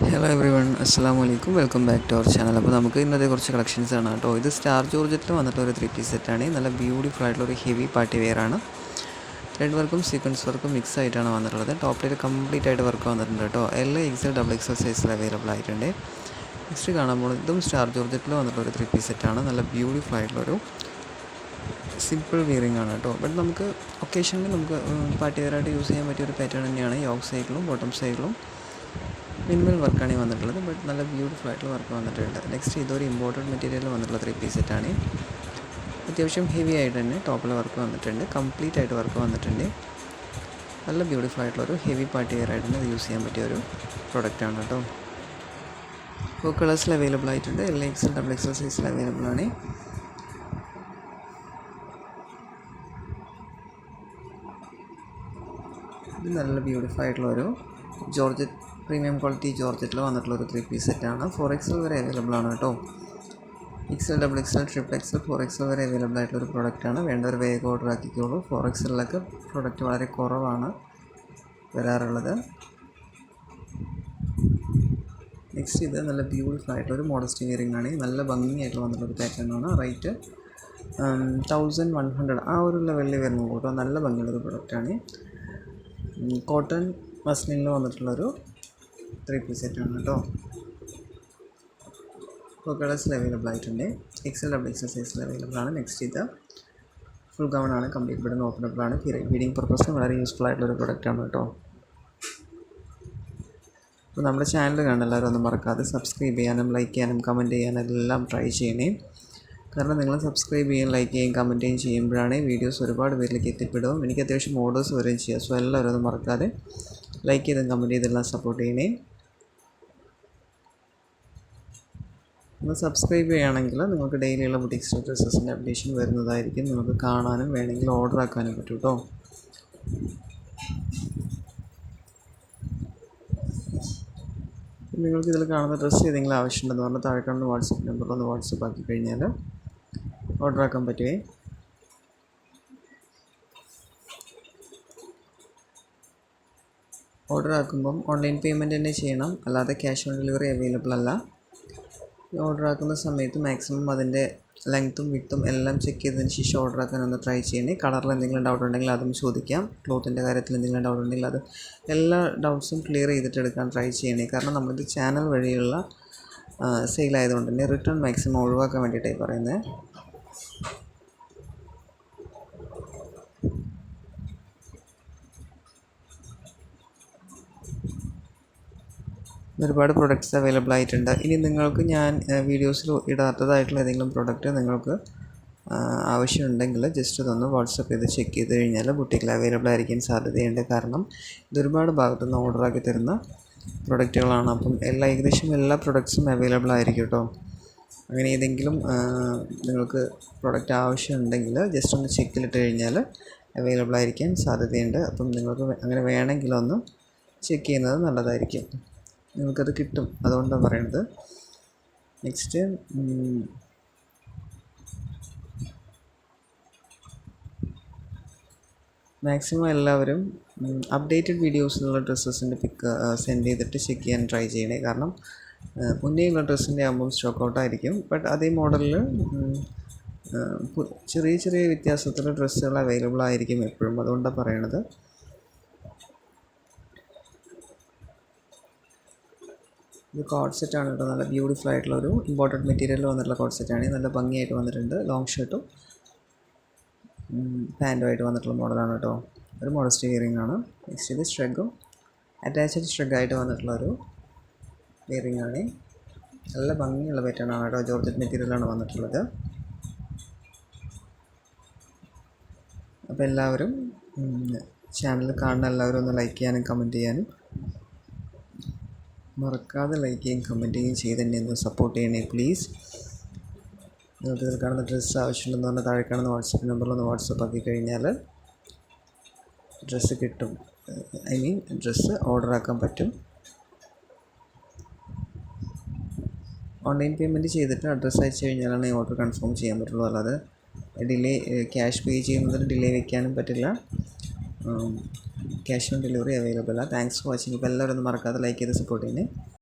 Hello every one, അസ്സാം വലൈക്കും. Welcome back to our channel. അപ്പോൾ നമുക്ക് ഇന്നത്തെ കുറച്ച് കളക്ഷൻസ് ആണ് കേട്ടോ. ഇത് സ്റ്റാർ ജോർജറ്റിൽ വന്നിട്ടുള്ള ഒരു 3 പീസ് സെറ്റാണ്. നല്ല ബ്യൂട്ടിഫുൾ ആയിട്ടുള്ള ഒരു ഹെവി പാർട്ടി വെയർ ആണ്. ത്രെഡ് വർക്കും സീക്വൻസ് വർക്കും മിക്സ് ആയിട്ടാണ് വന്നിട്ടുള്ളത്. ടോപ്പിൽ കംപ്ലീറ്റ് ആയിട്ട് വർക്ക് വന്നിട്ടുണ്ട് കേട്ടോ. XL, XXL സൈസിൽ അവൈലബിൾ ആയിട്ടുണ്ട്. നെക്സ്റ്റ് കാണാൻ പോകുന്നത് ഇതും സ്റ്റാർ ജോർജറ്റിൽ വന്നിട്ടുള്ള ഒരു 3 പീസ് സെറ്റാണ്. നല്ല ബ്യൂട്ടിഫുൾ ആയിട്ടുള്ളൊരു സിമ്പിൾ വിയറിംഗ് ആണ് കേട്ടോ. ബട്ട് നമുക്ക് ഒക്കേഷനിൽ നമുക്ക് പാർട്ടി വെയറായിട്ട് യൂസ് ചെയ്യാൻ പറ്റിയ ഒരു പാറ്റേൺ തന്നെയാണ്. യോക്ക് സൈഡിലും ബോട്ടം സൈഡിലും മിനിമൽ വർക്കാണ് വന്നിട്ടുള്ളത്. ബട്ട് നല്ല ബ്യൂട്ടിഫുൾ ആയിട്ടുള്ള വർക്ക് വന്നിട്ടുണ്ട്. നെക്സ്റ്റ് ഇതൊരു ഇമ്പോർട്ടഡ് മെറ്റീരിയലിൽ വന്നിട്ടുള്ള 3 പീസ് സെറ്റാണ്. അത്യാവശ്യം ഹെവി ആയിട്ട് തന്നെ ടോപ്പിൽ വർക്ക് വന്നിട്ടുണ്ട്. കംപ്ലീറ്റ് ആയിട്ട് വർക്ക് വന്നിട്ടുണ്ട്. നല്ല ബ്യൂട്ടിഫുൾ ആയിട്ടുള്ളൊരു ഹെവി പാർട്ടി വെയർ ആയിട്ട് തന്നെ യൂസ് ചെയ്യാൻ പറ്റിയ ഒരു പ്രൊഡക്റ്റാണ് കേട്ടോ. ഇപ്പോൾ കളേഴ്സിൽ അവൈലബിൾ ആയിട്ടുണ്ട്. XL, XXL സൈസിൽ അവൈലബിൾ ആണ്. ഇത് നല്ല ബ്യൂട്ടിഫുൾ ആയിട്ടുള്ളൊരു ജോർജറ്റ് പ്രീമിയം ക്വാളിറ്റി ജോർജറ്റിൽ വന്നിട്ടുള്ള ഒരു 3 പീസ് സെറ്റാണ്. 4XL വരെ അവൈലബിൾ ആണ് കേട്ടോ. XL, XXL, XXL, 4XL വരെ അവൈലബിൾ ആയിട്ടുള്ളൊരു പ്രൊഡക്റ്റാണ്. വേണ്ടവർ വേഗം ഓർഡർ ആക്കിക്കോളൂ. 4XLിലൊക്കെ പ്രൊഡക്റ്റ് വളരെ കുറവാണ് വരാറുള്ളത്. നെക്സ്റ്റ് ഇത് നല്ല ബ്യൂട്ടിഫുൾ ആയിട്ടുള്ളൊരു മോഡസ്റ്റ് വിയറിംഗ് ആണ്. നല്ല ഭംഗിയായിട്ട് വന്നിട്ടുള്ളൊരു പാറ്റേൺ ആണ്. റേറ്റ് 1100 ആ ഒരു ലെവലിൽ വരുന്നത് കേട്ടോ. നല്ല ഭംഗിയുള്ളൊരു പ്രൊഡക്റ്റാണ്. കോട്ടൺ മസ്ലിനിൽ വന്നിട്ടുള്ളൊരു 3 പീസ് സെറ്റാണ് കേട്ടോ. ഇപ്പോൾ കളേഴ്സിൽ അവൈലബിൾ ആയിട്ടുണ്ട്. XL, XXL സൈസിൽ അവൈലബിൾ ആണ്. നെക്സ്റ്റ് ഇത് ഫുൾ ഗൗൺ ആണ്. കംപ്ലീറ്റ് ബട്ടൺ ഓപ്പണബിൾ ആണ്. ഫീഡിങ് പർപ്പസിന് വളരെ യൂസ്ഫുൾ ആയിട്ടുള്ളൊരു പ്രൊഡക്റ്റാണ് കേട്ടോ. അപ്പോൾ നമ്മുടെ ചാനൽ കാണുന്ന എല്ലാവരും ഒന്നും മറക്കാതെ സബ്സ്ക്രൈബ് ചെയ്യാനും ലൈക്ക് ചെയ്യാനും കമൻറ്റ് ചെയ്യാനും എല്ലാം ട്രൈ ചെയ്യണേ. കാരണം നിങ്ങൾ സബ്സ്ക്രൈബ് ചെയ്യുകയും ലൈക്ക് ചെയ്യുകയും കമൻറ്റ് ചെയ്യുകയും ചെയ്യുമ്പോഴാണ് വീഡിയോസ് ഒരുപാട് പേരിലേക്ക് എത്തിപ്പെടും. എനിക്ക് അത്യാവശ്യം ഓർഡേഴ്സ് വരികയും ചെയ്യുക. സോ എല്ലാവരും ഒന്നും മറക്കാതെ ലൈക്ക് ചെയ്തും കമൻറ്റ് ചെയ്തെല്ലാം സപ്പോർട്ട് ചെയ്യണേ. നിങ്ങൾ സബ്സ്ക്രൈബ് ചെയ്യുകയാണെങ്കിൽ നിങ്ങൾക്ക് ഡെയിലിയുള്ള ബുട്ടീക്സ് ഡ്രസ്സസിൻ്റെ അപ്ഡേഷൻ വരുന്നതായിരിക്കും. നിങ്ങൾക്ക് കാണാനും വേണമെങ്കിൽ ഓർഡർ ആക്കാനും പറ്റും കേട്ടോ. നിങ്ങൾക്ക് ഇതിൽ കാണുന്ന ഡ്രസ്സ് ഏതെങ്കിലും ആവശ്യമുണ്ടെന്ന് പറഞ്ഞാൽ താഴെ കാണുന്ന വാട്സപ്പ് നമ്പറിലൊന്ന് വാട്സപ്പ് ആക്കി കഴിഞ്ഞാൽ ഓർഡർ ആക്കാൻ പറ്റുമേ. ഓർഡർ ആക്കുമ്പം ഓൺലൈൻ പേയ്മെൻറ്റ് തന്നെ ചെയ്യണം, അല്ലാതെ ക്യാഷ് ഓൺ ഡെലിവറി അവൈലബിൾ അല്ല. ഓർഡർ ആക്കുന്ന സമയത്ത് മാക്സിമം അതിൻ്റെ ലെങ്ത്തും വിഡ്ത്തും എല്ലാം ചെക്ക് ചെയ്തതിന് ശേഷം ഓർഡർ ആക്കാൻ ഒന്ന് ട്രൈ ചെയ്യണേ. കളറിൽ എന്തെങ്കിലും ഡൗട്ട് ഉണ്ടെങ്കിൽ അതും ചോദിക്കാം. ക്ലോത്തിൻ്റെ കാര്യത്തിൽ എന്തെങ്കിലും ഡൗട്ട് ഉണ്ടെങ്കിൽ അത് എല്ലാ ഡൗട്ട്സും ക്ലിയർ ചെയ്തിട്ട് എടുക്കാൻ ട്രൈ ചെയ്യണേ. കാരണം നമ്മളിത് ചാനൽ വഴിയുള്ള സെയിലായതുകൊണ്ട് തന്നെ റിട്ടേൺ മാക്സിമം ഒഴിവാക്കാൻ വേണ്ടിയിട്ടായി പറയുന്നത്. ഒരുപാട് പ്രൊഡക്റ്റ്സ് അവൈലബിൾ ആയിട്ടുണ്ട്. ഇനി നിങ്ങൾക്ക് ഞാൻ വീഡിയോസിൽ ഇടാത്തതായിട്ടുള്ള ഏതെങ്കിലും പ്രൊഡക്റ്റ് നിങ്ങൾക്ക് ആവശ്യമുണ്ടെങ്കിൽ ജസ്റ്റ് ഇതൊന്ന് വാട്സപ്പ് ചെയ്ത് ചെക്ക് ചെയ്ത് കഴിഞ്ഞാൽ ബുട്ടീക്കിൽ അവൈലബിൾ ആയിരിക്കാൻ സാധ്യതയുണ്ട്. കാരണം ഇതൊരുപാട് ഭാഗത്തുനിന്ന് ഓർഡറാക്കി തരുന്ന പ്രൊഡക്റ്റുകളാണ്. അപ്പം ഏകദേശം എല്ലാ പ്രൊഡക്ട്സും അവൈലബിൾ ആയിരിക്കും കേട്ടോ. അങ്ങനെ ഏതെങ്കിലും നിങ്ങൾക്ക് പ്രൊഡക്റ്റ് ആവശ്യമുണ്ടെങ്കിൽ ജസ്റ്റ് ഒന്ന് ചെക്കിലിട്ട് കഴിഞ്ഞാൽ അവൈലബിൾ ആയിരിക്കാൻ സാധ്യതയുണ്ട്. അപ്പം നിങ്ങൾക്ക് അങ്ങനെ വേണമെങ്കിലൊന്ന് ചെക്ക് ചെയ്യുന്നത് നല്ലതായിരിക്കും. നിങ്ങൾക്കത് കിട്ടും, അതുകൊണ്ടാണ് പറയണത്. നെക്സ്റ്റ് മാക്സിമം എല്ലാവരും അപ്ഡേറ്റഡ് വീഡിയോസിലുള്ള ഡ്രസ്സസിൻ്റെ പിക്ക് സെൻഡ് ചെയ്തിട്ട് ചെക്ക് ചെയ്യാൻ ട്രൈ ചെയ്യണേ. കാരണം മുന്നേയുള്ള ഡ്രസ്സിൻ്റെ ആകുമ്പം സ്റ്റോക്ക് ഔട്ടായിരിക്കും. ബട്ട് അതേ മോഡലിൽ ചെറിയ ചെറിയ വ്യത്യാസത്തിലുള്ള ഡ്രസ്സുകൾ അവൈലബിൾ ആയിരിക്കും എപ്പോഴും, അതുകൊണ്ടാണ് പറയണത്. ഇത് കോഡ് സെറ്റാണ് കേട്ടോ. നല്ല ബ്യൂട്ടിഫുൾ ആയിട്ടുള്ളൊരു ഇമ്പോർട്ടഡ് മെറ്റീരിയലിൽ വന്നിട്ടുള്ള കോഡ് സെറ്റാണ്. നല്ല ഭംഗിയായിട്ട് വന്നിട്ടുണ്ട്. ലോങ് ഷർട്ടും പാൻറ്റുമായിട്ട് വന്നിട്ടുള്ള മോഡലാണ് കേട്ടോ. ഒരു മോഡസ്റ്റ് വിയറിംഗ് ആണ്. നെക്സ്റ്റ് ഇത് സ്ട്രഗും അറ്റാച്ച്ഡ് സ്ട്രഗായിട്ട് വന്നിട്ടുള്ളൊരു വിയറിംഗ് ആണ്. നല്ല ഭംഗിയുള്ള പാറ്റേൺ ആണ് കേട്ടോ. ജോർജറ്റ് മെറ്റീരിയലാണ് വന്നിട്ടുള്ളത്. അപ്പോൾ എല്ലാവരും ചാനൽ കാണുന്ന എല്ലാവരും ഒന്ന് ലൈക്ക് ചെയ്യാനും കമൻറ്റ് ചെയ്യാനും മറക്കാതെ ലൈക്ക് ചെയ്യുകയും കമൻറ്റ് ചെയ്യുകയും ചെയ്ത് തന്നെ ഒന്ന് സപ്പോർട്ട് ചെയ്യണേ പ്ലീസ്. നിങ്ങൾക്ക് ഇതിൽ കാണുന്ന ഡ്രസ്സ് ആവശ്യമുണ്ടെന്ന് പറഞ്ഞാൽ താഴെ കാണുന്ന വാട്സപ്പ് നമ്പറിലൊന്ന് വാട്സപ്പ് ആക്കി കഴിഞ്ഞാൽ ഡ്രസ്സ് കിട്ടും. ഡ്രസ്സ് ഓർഡർ ആക്കാൻ പറ്റും. ഓൺലൈൻ പേയ്മെൻറ്റ് ചെയ്തിട്ട് അഡ്രസ്സ് അയച്ചു കഴിഞ്ഞാലാണ് ഈ ഓർഡർ കൺഫേം ചെയ്യാൻ പറ്റുള്ളൂ. അല്ലാതെ ക്യാഷ് പേ ചെയ്യുന്നതിന് ഡിലേ വയ്ക്കാനും പറ്റില്ല. ക്യാഷ് ഓൺ ഡെലിവറി അവൈലബിൾ ആണ്. Thanks for watching. ഇപ്പോൾ എല്ലാവരും ഒന്ന് മറക്കാതെ ലൈക്ക് ചെയ്ത് സപ്പോർട്ട് ചെയ്യുന്നത്.